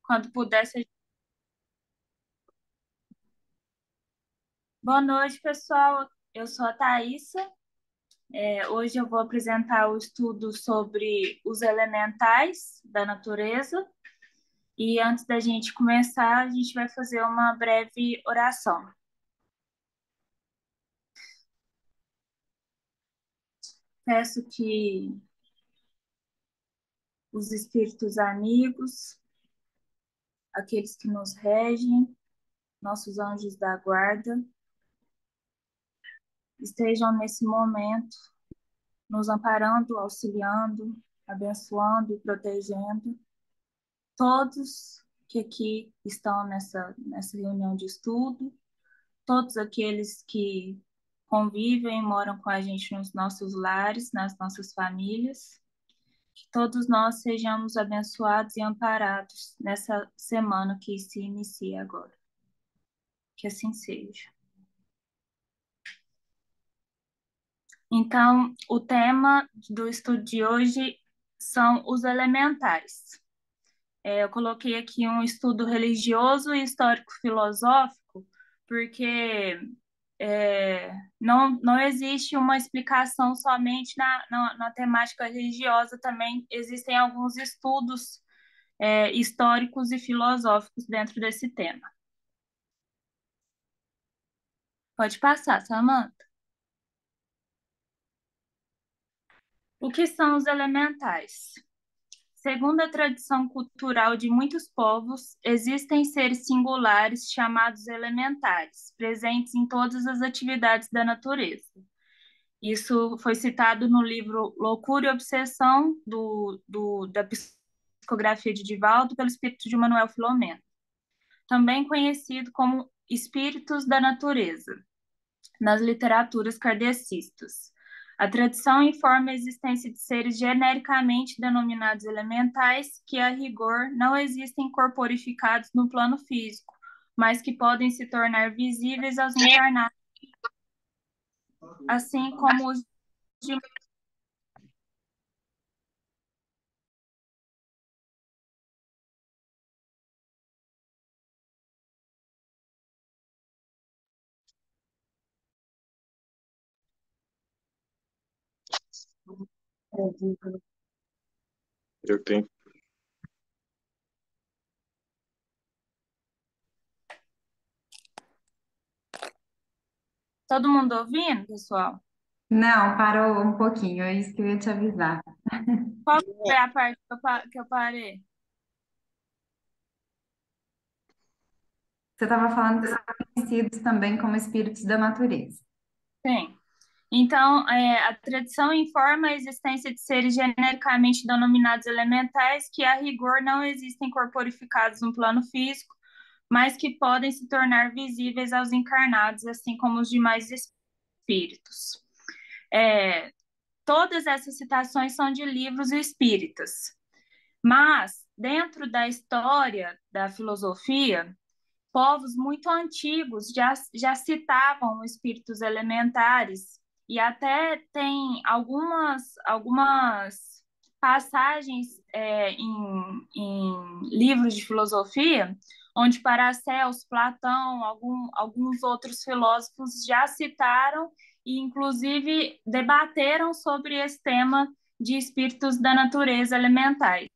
Quando puder, Boa noite, pessoal. Eu sou a Thaisa. Hoje eu vou apresentar o estudo sobre os elementais da natureza. E antes da gente começar, a gente vai fazer uma breve oração. Peço que os espíritos amigos, aqueles que nos regem, nossos anjos da guarda, estejam nesse momento nos amparando, auxiliando, abençoando e protegendo todos que aqui estão nessa reunião de estudo, todos aqueles que convivem e moram com a gente nos nossos lares, nas nossas famílias, que todos nós sejamos abençoados e amparados nessa semana que se inicia agora. Que assim seja. Então, o tema do estudo de hoje são os elementais. Eu coloquei aqui um estudo religioso e histórico-filosófico, porque não existe uma explicação somente na temática religiosa, também existem alguns estudos históricos e filosóficos dentro desse tema. Pode passar, Samantha. O que são os elementais? Segundo a tradição cultural de muitos povos, existem seres singulares chamados elementares, presentes em todas as atividades da natureza. Isso foi citado no livro Loucura e Obsessão, da psicografia de Divaldo, pelo espírito de Manuel Filomeno, também conhecido como espíritos da natureza, nas literaturas kardecistas. A tradição informa a existência de seres genericamente denominados elementais, que a rigor não existem corporificados no plano físico, mas que podem se tornar visíveis aos encarnados, assim como os de Eu tenho. Todo mundo ouvindo, pessoal? Não, parou um pouquinho, é isso que eu ia te avisar. Qual foi a parte que eu parei? Você estava falando que são conhecidos também como espíritos da natureza. Sim. Então, a tradição informa a existência de seres genericamente denominados elementais que, a rigor, não existem corporificados no plano físico, mas que podem se tornar visíveis aos encarnados, assim como os demais espíritos. Todas essas citações são de livros espíritas, mas, dentro da história da filosofia, povos muito antigos já citavam espíritos elementares e até tem algumas passagens em livros de filosofia onde Paracels, Platão, alguns outros filósofos já citaram e, inclusive, debateram sobre esse tema de espíritos da natureza elementais.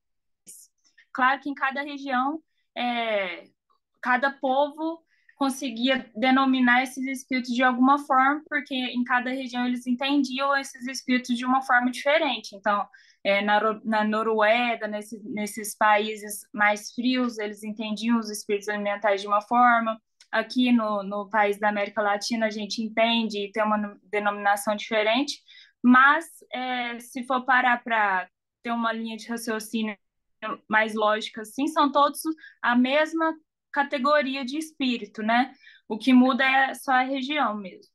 Claro que em cada região é, cada povo conseguia denominar esses espíritos de alguma forma, porque em cada região eles entendiam esses espíritos de uma forma diferente. Então, na Noruega, nesses países mais frios, eles entendiam os espíritos elementais de uma forma. Aqui no país da América Latina, a gente entende e tem uma denominação diferente, mas se for parar para ter uma linha de raciocínio mais lógica, assim, são todos a mesma categoria de espírito, né? O que muda é só a região mesmo.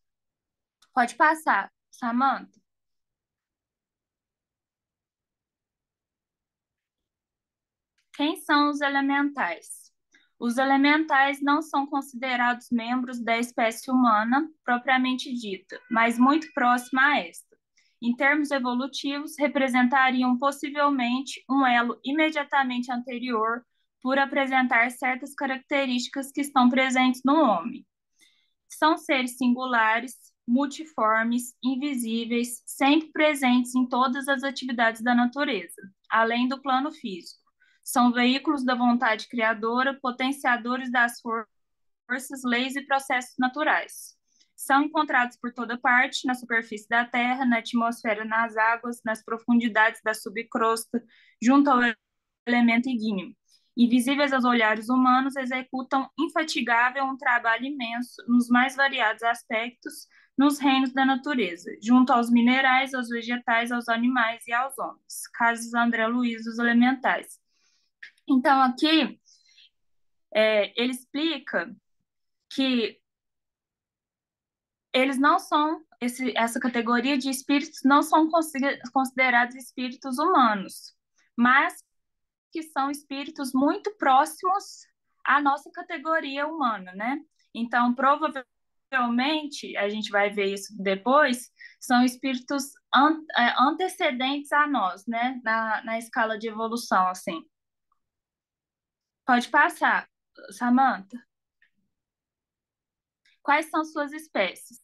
Pode passar, Samantha. Quem são os elementais? Os elementais não são considerados membros da espécie humana propriamente dita, mas muito próxima a esta. Em termos evolutivos, representariam possivelmente um elo imediatamente anterior por apresentar certas características que estão presentes no homem. São seres singulares, multiformes, invisíveis, sempre presentes em todas as atividades da natureza, além do plano físico. São veículos da vontade criadora, potenciadores das forças, leis e processos naturais. São encontrados por toda parte, na superfície da Terra, na atmosfera, nas águas, nas profundidades da subcrosta, junto ao elemento ígneo. Invisíveis aos olhares humanos, executam infatigável um trabalho imenso nos mais variados aspectos nos reinos da natureza, junto aos minerais, aos vegetais, aos animais e aos homens. Casos André Luiz, os elementais. Então, aqui, ele explica que eles não são, essa categoria de espíritos não são considerados espíritos humanos, mas que são espíritos muito próximos à nossa categoria humana, né? Então, provavelmente, a gente vai ver isso depois, são espíritos antecedentes a nós, né? Na escala de evolução, assim. Pode passar, Samantha. Quais são suas espécies?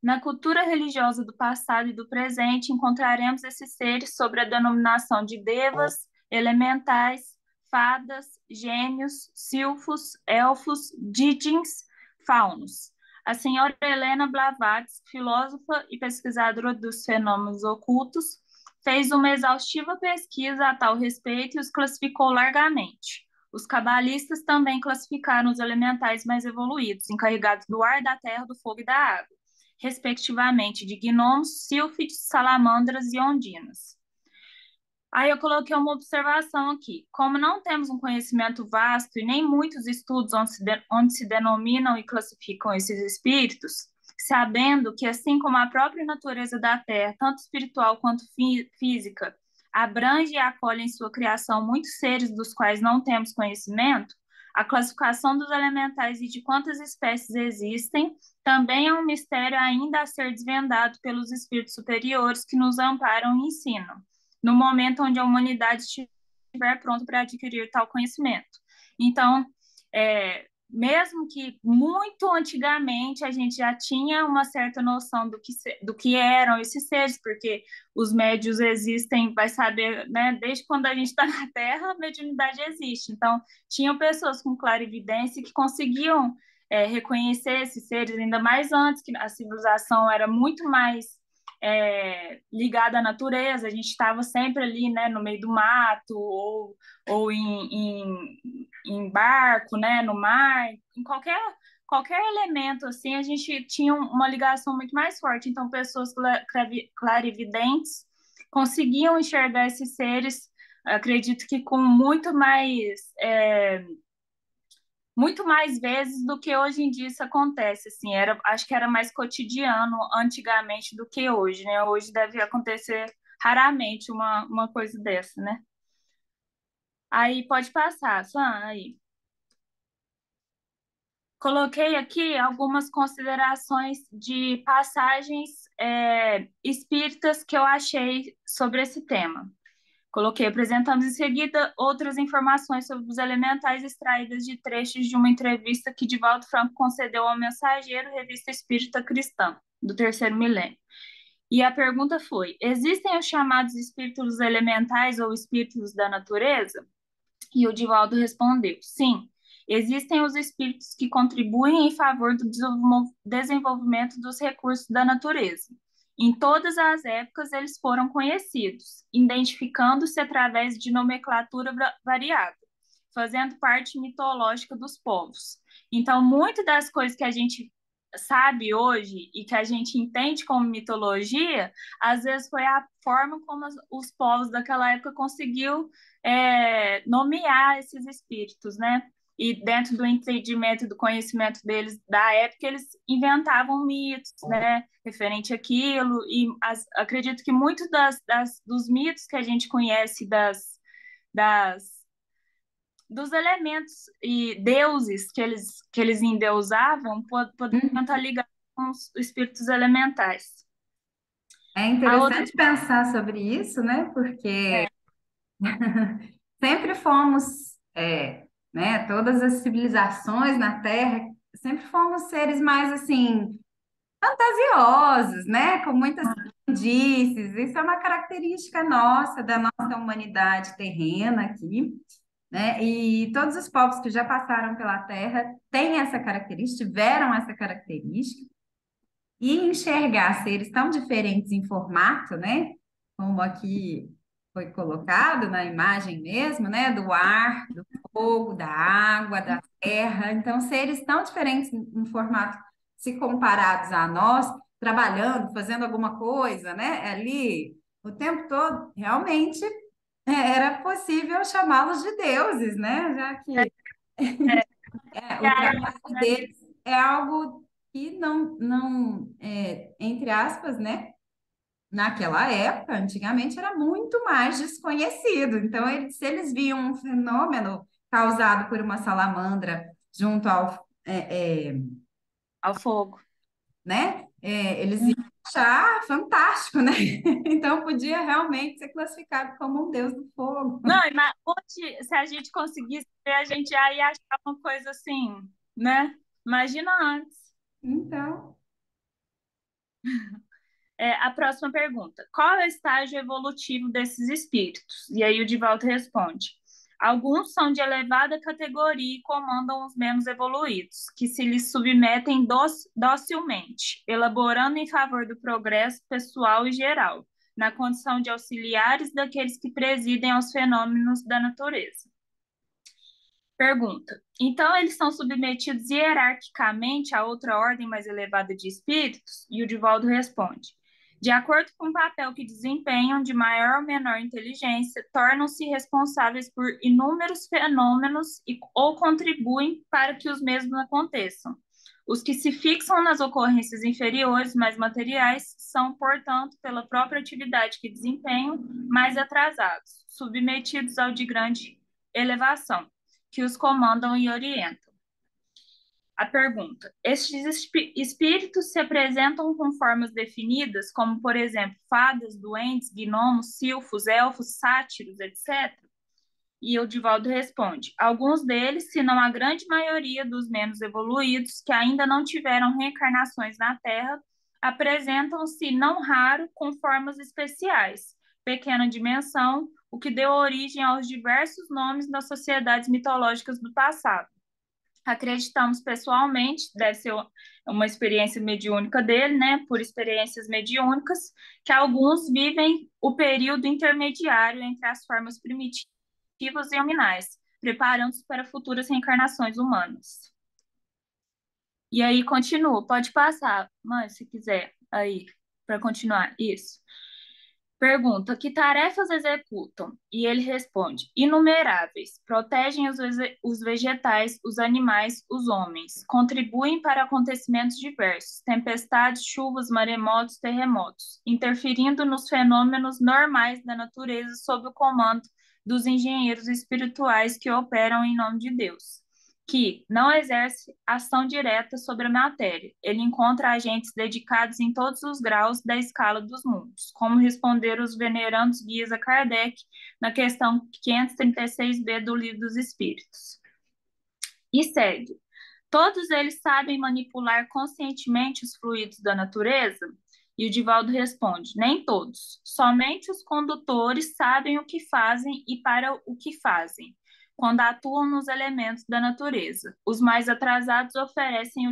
Na cultura religiosa do passado e do presente, encontraremos esses seres sob a denominação de devas, elementais, fadas, gênios, silfos, elfos, djinns, faunos. A senhora Helena Blavatsky, filósofa e pesquisadora dos fenômenos ocultos, fez uma exaustiva pesquisa a tal respeito e os classificou largamente. Os cabalistas também classificaram os elementais mais evoluídos, encarregados do ar, da terra, do fogo e da água, respectivamente de gnomos, sílfides, salamandras e ondinas. Aí eu coloquei uma observação aqui. Como não temos um conhecimento vasto e nem muitos estudos onde se denominam e classificam esses espíritos, sabendo que, assim como a própria natureza da Terra, tanto espiritual quanto física, abrange e acolhe em sua criação muitos seres dos quais não temos conhecimento, a classificação dos elementais e de quantas espécies existem também é um mistério ainda a ser desvendado pelos espíritos superiores que nos amparam e ensinam no momento onde a humanidade estiver pronta para adquirir tal conhecimento. Então, mesmo que muito antigamente a gente já tinha uma certa noção do que eram esses seres, porque os médios existem, vai saber, né, desde quando a gente está na Terra, a mediunidade existe. Então, tinham pessoas com clarividência que conseguiam reconhecer esses seres, ainda mais antes, que a civilização era muito mais ligada à natureza, a gente estava sempre ali, né, no meio do mato ou em barco, né, no mar, em qualquer elemento assim, a gente tinha uma ligação muito mais forte. Então, pessoas clarividentes conseguiam enxergar esses seres, acredito que com muito mais vezes do que hoje em dia isso acontece, assim, acho que era mais cotidiano antigamente do que hoje, né? Hoje deve acontecer raramente uma coisa dessa, né? Aí pode passar, Sam, aí. Coloquei aqui algumas considerações de passagens espíritas que eu achei sobre esse tema. Coloquei, apresentamos em seguida outras informações sobre os elementais extraídas de trechos de uma entrevista que Divaldo Franco concedeu ao Mensageiro, revista espírita cristã, do terceiro milênio. E a pergunta foi: existem os chamados espíritos elementais ou espíritos da natureza? E o Divaldo respondeu: sim, existem os espíritos que contribuem em favor do desenvolvimento dos recursos da natureza. Em todas as épocas, eles foram conhecidos, identificando-se através de nomenclatura variada, fazendo parte mitológica dos povos. Então, muitas das coisas que a gente sabe hoje e que a gente entende como mitologia, às vezes foi a forma como os povos daquela época conseguiu nomear esses espíritos, né? E dentro do entendimento e do conhecimento deles da época, eles inventavam mitos, né, referente àquilo, e acredito que muitos dos mitos que a gente conhece das dos elementos e deuses que eles endeusavam poderiam estar ligados com os espíritos elementais. É A outra interessante pensar sobre isso, né? Porque é, sempre fomos né? Todas as civilizações na Terra sempre fomos seres mais assim fantasiosos, né? Com muitas crendices. Isso é uma característica nossa, da nossa humanidade terrena aqui, né? E todos os povos que já passaram pela Terra têm essa característica, tiveram essa característica. E enxergar seres tão diferentes em formato, né? Como aqui foi colocado na imagem mesmo, né? Do ar, do fogo, da água, da terra. Então, seres tão diferentes em formato, se comparados a nós, trabalhando, fazendo alguma coisa, né? Ali o tempo todo, realmente era possível chamá-los de deuses, né? Já que o trabalho deles é algo que entre aspas, né? Naquela época, antigamente, era muito mais desconhecido. Então, se eles viam um fenômeno causado por uma salamandra junto Ao fogo. né? Eles iam achar fantástico, né? Então, podia realmente ser classificado como um deus do fogo. Não, hoje, se a gente conseguisse ver, a gente já ia achar uma coisa assim, né? Imagina antes. Então, A próxima pergunta. Qual é o estágio evolutivo desses espíritos? E aí o Divaldo responde. Alguns são de elevada categoria e comandam os menos evoluídos, que se lhes submetem docilmente, elaborando em favor do progresso pessoal e geral, na condição de auxiliares daqueles que presidem aos fenômenos da natureza. Pergunta: então eles são submetidos hierarquicamente a outra ordem mais elevada de espíritos? E o Divaldo responde: de acordo com o papel que desempenham de maior ou menor inteligência, tornam-se responsáveis por inúmeros fenômenos ou contribuem para que os mesmos aconteçam. Os que se fixam nas ocorrências inferiores, mais materiais, são, portanto, pela própria atividade que desempenham, mais atrasados, submetidos ao de grande elevação que os comandam e orientam. A pergunta: estes espíritos se apresentam com formas definidas, como, por exemplo, fadas, duendes, gnomos, silfos, elfos, sátiros, etc.? E o Divaldo responde: alguns deles, se não a grande maioria dos menos evoluídos, que ainda não tiveram reencarnações na Terra, apresentam-se, não raro, com formas especiais, pequena dimensão, o que deu origem aos diversos nomes das sociedades mitológicas do passado. Acreditamos pessoalmente, deve ser uma experiência mediúnica dele, né? Por experiências mediúnicas, que alguns vivem o período intermediário entre as formas primitivas e nominais, preparando-se para futuras reencarnações humanas. E aí continua, pode passar, mãe, se quiser, aí, para continuar. Isso. Pergunta: que tarefas executam? E ele responde: inumeráveis. Protegem os vegetais, os animais, os homens. Contribuem para acontecimentos diversos: tempestades, chuvas, maremotos, terremotos, interferindo nos fenômenos normais da natureza sob o comando dos engenheiros espirituais que operam em nome de Deus, que não exerce ação direta sobre a matéria. Ele encontra agentes dedicados em todos os graus da escala dos mundos, como responderam os venerandos guias a Kardec na questão 536b do Livro dos Espíritos. E segue. Todos eles sabem manipular conscientemente os fluidos da natureza? E o Divaldo responde: nem todos. Somente os condutores sabem o que fazem e para o que fazem, quando atuam nos elementos da natureza. Os mais atrasados oferecem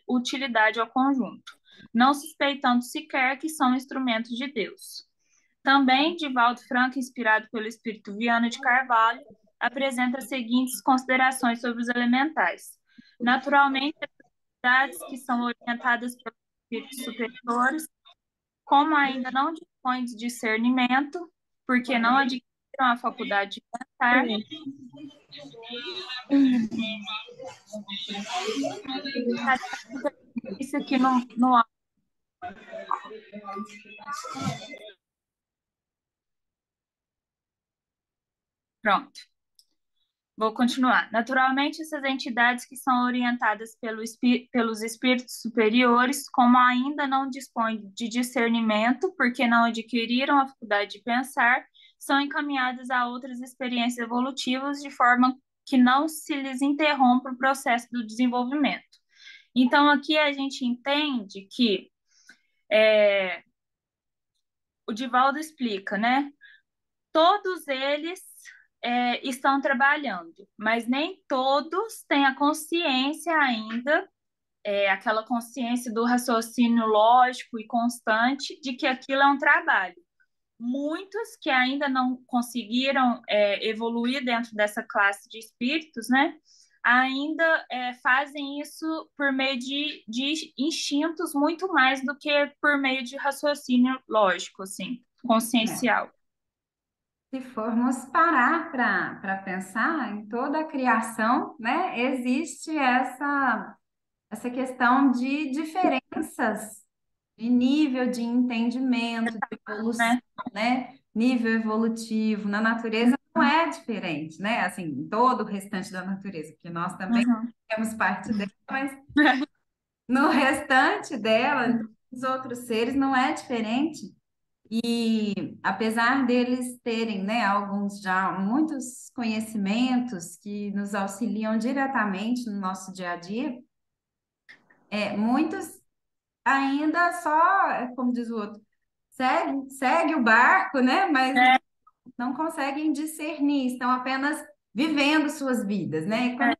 utilidade ao conjunto, não suspeitando sequer que são instrumentos de Deus. Também, Divaldo Franco, inspirado pelo espírito Viana de Carvalho, apresenta as seguintes considerações sobre os elementais. Naturalmente, as atividades que são orientadas pelos espíritos superiores, como ainda não dispõem de discernimento, porque não adquiriram a faculdade de pensar, isso aqui no pronto. Vou continuar. Naturalmente, essas entidades que são orientadas pelos espíritos superiores, como ainda não dispõem de discernimento, porque não adquiriram a faculdade de pensar, são encaminhadas a outras experiências evolutivas de forma que não se lhes interrompa o processo do desenvolvimento. Então, aqui a gente entende que o Divaldo explica, né? Todos eles estão trabalhando, mas nem todos têm a consciência ainda, aquela consciência do raciocínio lógico e constante de que aquilo é um trabalho. Muitos que ainda não conseguiram evoluir dentro dessa classe de espíritos, né? Ainda fazem isso por meio de instintos muito mais do que por meio de raciocínio lógico, assim, É. consciencial. Se formos parar para pensar em toda a criação, né, existe essa questão de diferenças de nível de entendimento, de evolução, Né? né? Nível evolutivo na natureza não é diferente, né? Assim, em todo o restante da natureza, porque nós também Uhum. temos parte dela, mas no restante dela, em todos os outros seres, não é diferente. E apesar deles terem, né, alguns já muitos conhecimentos que nos auxiliam diretamente no nosso dia a dia, muitos ainda só, como diz o outro, segue o barco, né? Mas É, não conseguem discernir, estão apenas vivendo suas vidas, né? E quando é,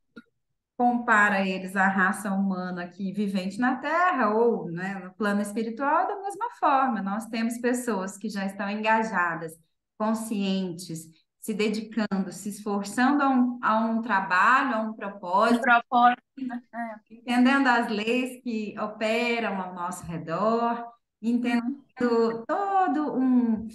compara eles à raça humana aqui vivente na Terra ou, né, no plano espiritual, é da mesma forma. Nós temos pessoas que já estão engajadas, conscientes, se dedicando, se esforçando a um trabalho, a um um propósito, propósito, né? entendendo as leis que operam ao nosso redor, entendendo Uhum. todo um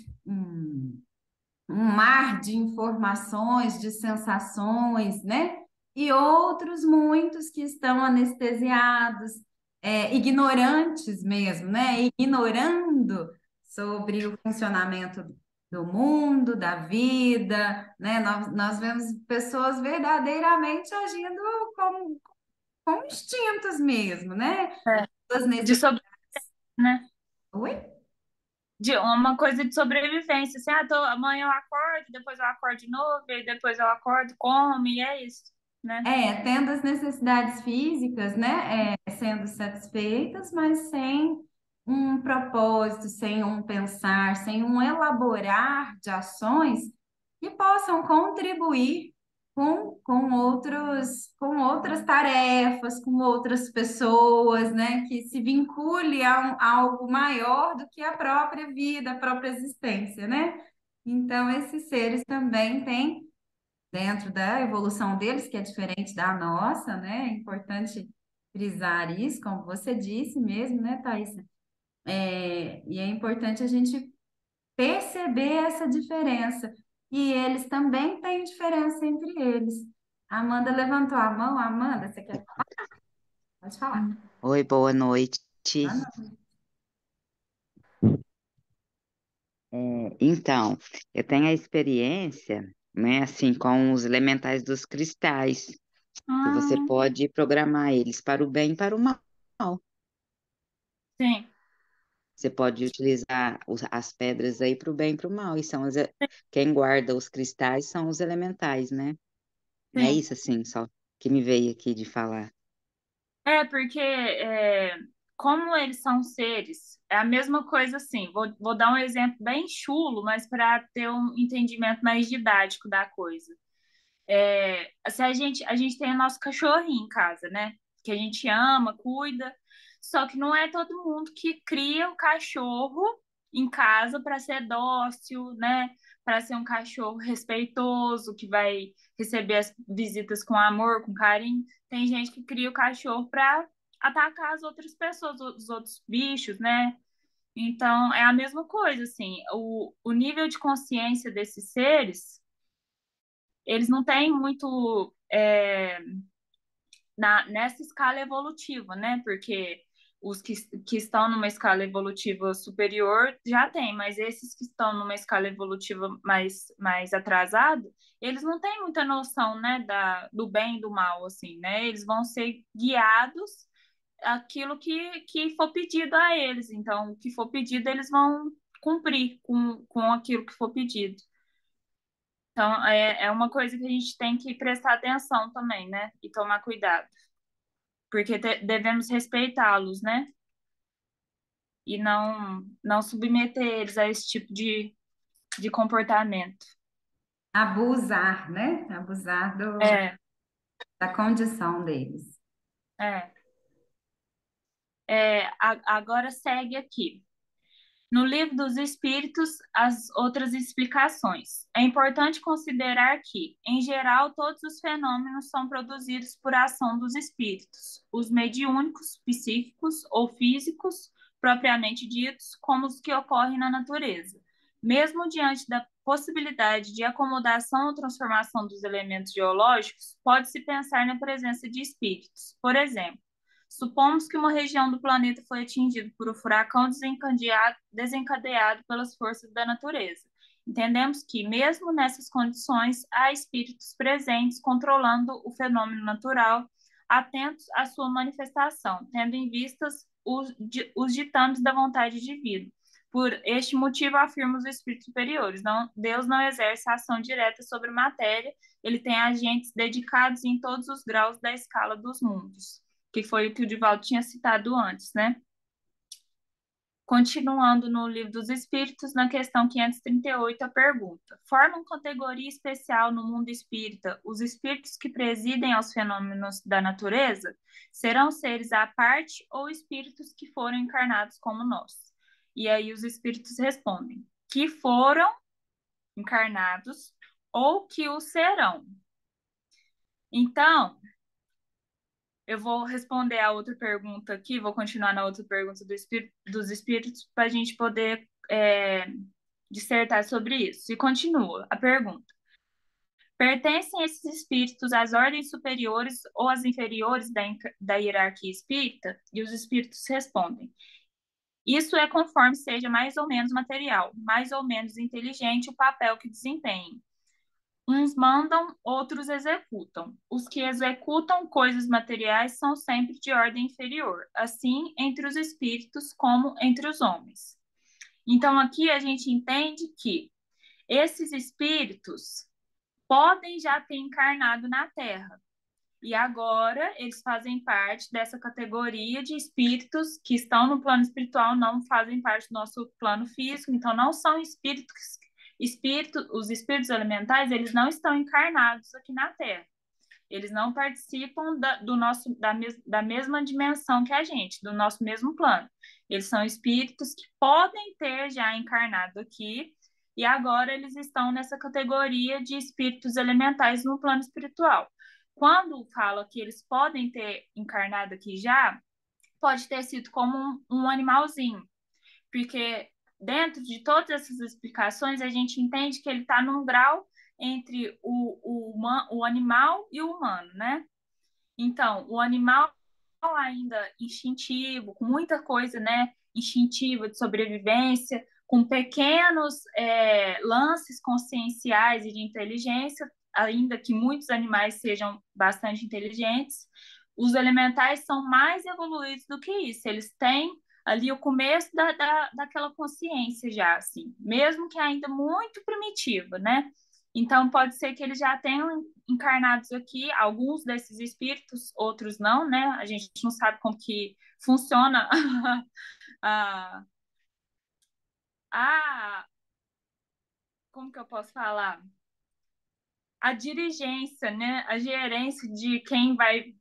um mar de informações, de sensações, né? E outros muitos que estão anestesiados, ignorantes mesmo, né? Ignorando sobre o funcionamento do mundo, da vida, né? Nós vemos pessoas verdadeiramente agindo como instintos mesmo, né? É. Suas De necessidades. sobre, né? Oi? De uma coisa de sobrevivência, assim, amanhã eu acordo, depois eu acordo de novo, e depois eu acordo, como, e é isso, né? Tendo as necessidades físicas, né, sendo satisfeitas, mas sem um propósito, sem um pensar, sem um elaborar de ações que possam contribuir com outras tarefas, com outras pessoas, né, que se vincule a algo maior do que a própria vida, a própria existência, né? Então, esses seres também têm dentro da evolução deles, que é diferente da nossa, né? É importante frisar isso, como você disse mesmo, né, Thaisa? E é importante a gente perceber essa diferença. E eles também têm diferença entre eles. A Amanda levantou a mão. Amanda, você quer falar? Pode falar. Oi, boa noite. Ah, não. Então, eu tenho a experiência, né, assim, com os elementais dos cristais, que você Hum, pode programar eles para o bem e para o mal. sim, Você pode utilizar as pedras aí para o bem e para o mal. Quem guarda os cristais são os elementais, né? É sim. isso, assim, só que me veio aqui de falar. Porque como eles são seres, é a mesma coisa assim. Vou dar um exemplo bem chulo, mas para ter um entendimento mais didático da coisa. Se a gente tem o nosso cachorrinho em casa, né? Que a gente ama, cuida. Só que não é todo mundo que cria o cachorro em casa para ser dócil, né? Para ser um cachorro respeitoso, que vai receber as visitas com amor, com carinho. Tem gente que cria o cachorro para atacar as outras pessoas, os outros bichos, né? Então, é a mesma coisa, assim. O nível de consciência desses seres eles não têm muito nessa escala evolutiva, né? Porque os que estão numa escala evolutiva superior já têm, mas esses que estão numa escala evolutiva mais atrasada, eles não têm muita noção, né, do bem e do mal, assim, né? Eles vão ser guiados aquilo que for pedido a eles. Então, o que for pedido, eles vão cumprir com aquilo que for pedido. Então, é uma coisa que a gente tem que prestar atenção também, né? E tomar cuidado, porque devemos respeitá-los, né? E não submeter eles a esse tipo de comportamento. Abusar, né? Abusar É, da condição deles. é. Agora segue aqui. No Livro dos Espíritos, as outras explicações. É importante considerar que, em geral, todos os fenômenos são produzidos por ação dos espíritos, os mediúnicos, psíquicos ou físicos, propriamente ditos, como os que ocorrem na natureza. Mesmo diante da possibilidade de acomodação ou transformação dos elementos geológicos, pode-se pensar na presença de espíritos. Por exemplo, supomos que uma região do planeta foi atingida por um furacão desencadeado pelas forças da natureza. Entendemos que, mesmo nessas condições, há espíritos presentes controlando o fenômeno natural, atentos à sua manifestação, tendo em vistas os ditames da vontade divina. Por este motivo, afirma os espíritos superiores. Deus não exerce ação direta sobre a matéria, ele tem agentes dedicados em todos os graus da escala dos mundos, que foi o que o Divaldo tinha citado antes, né? Continuando no Livro dos Espíritos, na questão 538, a pergunta: formam categoria especial no mundo espírita os espíritos que presidem aos fenômenos da natureza? Serão seres à parte ou espíritos que foram encarnados como nós? E aí os espíritos respondem: que foram encarnados ou que o serão. Então, eu vou responder a outra pergunta aqui, vou continuar na outra pergunta dos espíritos para a gente poder dissertar sobre isso. E continua a pergunta: pertencem esses espíritos às ordens superiores ou às inferiores da hierarquia espírita? E os espíritos respondem: isso é conforme seja mais ou menos material, mais ou menos inteligente o papel que desempenhem. Uns mandam, outros executam. Os que executam coisas materiais são sempre de ordem inferior, assim entre os espíritos como entre os homens. Então, aqui a gente entende que esses espíritos podem já ter encarnado na Terra. E agora eles fazem parte dessa categoria de espíritos que estão no plano espiritual, não fazem parte do nosso plano físico, então não são os espíritos elementais, eles não estão encarnados aqui na Terra. Eles não participam da mesma dimensão que a gente, do nosso mesmo plano. Eles são espíritos que podem ter já encarnado aqui, e agora eles estão nessa categoria de espíritos elementais no plano espiritual. Quando fala que eles podem ter encarnado aqui já, pode ter sido como um animalzinho, porque dentro de todas essas explicações a gente entende que ele está num grau entre o animal e o humano, né? Então, o animal ainda instintivo, com muita coisa, né? Instintiva de sobrevivência, com pequenos lances conscienciais e de inteligência, ainda que muitos animais sejam bastante inteligentes, os elementais são mais evoluídos do que isso. Eles têm ali o começo daquela consciência já, assim, mesmo que ainda muito primitiva, né? Então, pode ser que eles já tenham encarnados aqui, alguns desses espíritos, outros não, né? A gente não sabe como que funciona a, a como que eu posso falar? A dirigência, né? A gerência de quem vai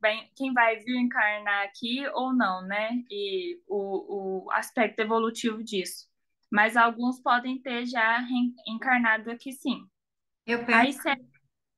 vir encarnar aqui ou não, né? E o aspecto evolutivo disso. Mas alguns podem ter já encarnado aqui, sim. Eu Aí, penso,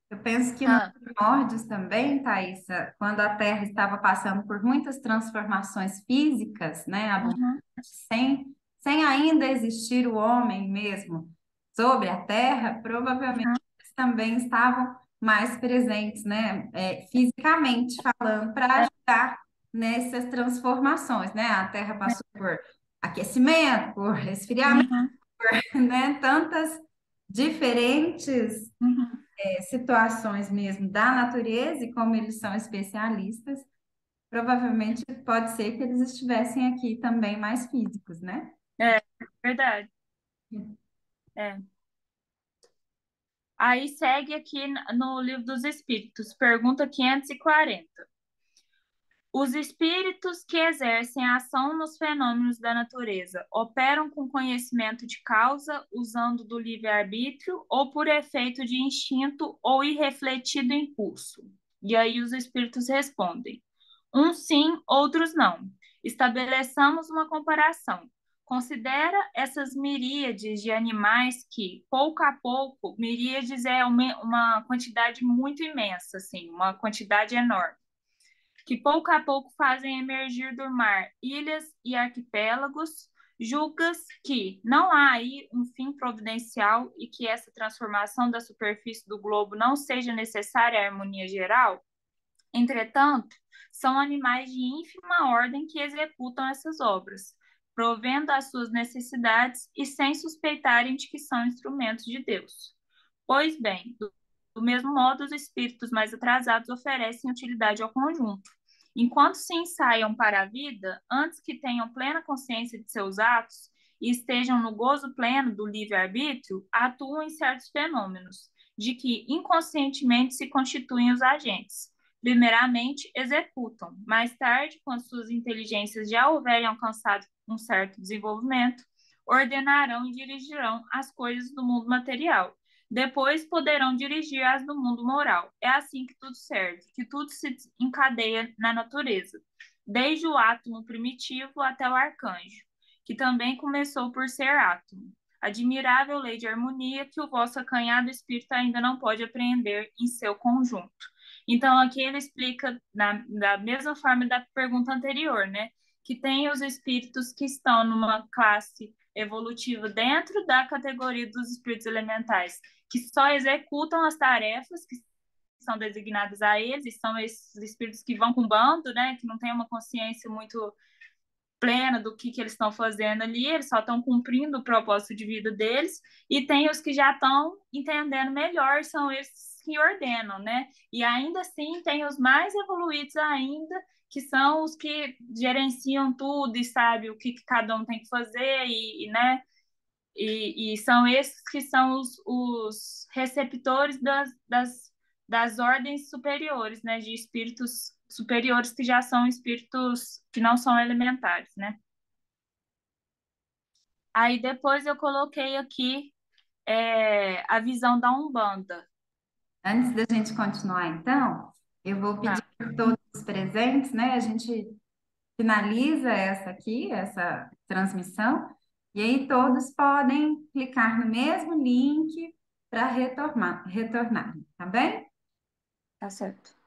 eu penso que nos primórdios também, Thaisa, quando a Terra estava passando por muitas transformações físicas, né, abundantes, uhum, sem ainda existir o homem mesmo sobre a Terra, provavelmente uhum, eles também estavam mais presentes, né, fisicamente falando, para ajudar nessas transformações, né? A Terra passou por aquecimento, por resfriamento, uhum, né? Tantas diferentes uhum. situações mesmo da natureza, e como eles são especialistas, provavelmente pode ser que eles estivessem aqui também mais físicos, né? É verdade. É. Aí segue aqui no Livro dos Espíritos, pergunta 540. Os espíritos que exercem a ação nos fenômenos da natureza operam com conhecimento de causa, usando do livre-arbítrio ou por efeito de instinto ou irrefletido impulso? E aí os espíritos respondem: uns sim, outros não. Estabeleçamos uma comparação. Considera essas miríades de animais que, pouco a pouco, miríades é uma quantidade muito imensa, assim, uma quantidade enorme, que pouco a pouco fazem emergir do mar ilhas e arquipélagos. Julgas que não há aí um fim providencial e que essa transformação da superfície do globo não seja necessária à harmonia geral? Entretanto, são animais de ínfima ordem que executam essas obras, provendo às suas necessidades e sem suspeitarem de que são instrumentos de Deus. Pois bem, do mesmo modo, os espíritos mais atrasados oferecem utilidade ao conjunto. Enquanto se ensaiam para a vida, antes que tenham plena consciência de seus atos e estejam no gozo pleno do livre-arbítrio, atuam em certos fenômenos, de que inconscientemente se constituem os agentes. Primeiramente, executam. Mais tarde, quando suas inteligências já houverem alcançado um certo desenvolvimento, ordenarão e dirigirão as coisas do mundo material. Depois poderão dirigir as do mundo moral. É assim que tudo serve, que tudo se encadeia na natureza, desde o átomo primitivo até o arcanjo, que também começou por ser átomo. Admirável lei de harmonia que o vosso acanhado espírito ainda não pode apreender em seu conjunto. Então, aqui ele explica, da mesma forma da pergunta anterior, né? Que tem os espíritos que estão numa classe evolutiva dentro da categoria dos espíritos elementais, que só executam as tarefas que são designadas a eles, e são esses espíritos que vão com bando, né? Que não têm uma consciência muito plena do que eles estão fazendo ali, eles só estão cumprindo o propósito de vida deles, e tem os que já estão entendendo melhor, são esses que ordenam, né? E ainda assim tem os mais evoluídos ainda, que são os que gerenciam tudo e sabem o que cada um tem que fazer, né? E são esses que são os receptores das ordens superiores, né? De espíritos superiores que já são espíritos que não são elementares, né? Aí depois eu coloquei aqui a visão da Umbanda. Antes da gente continuar, então, eu vou pedir Tá, para todos os presentes, né? A gente finaliza essa aqui, essa transmissão, e aí todos podem clicar no mesmo link para retornar, tá bem? tá certo.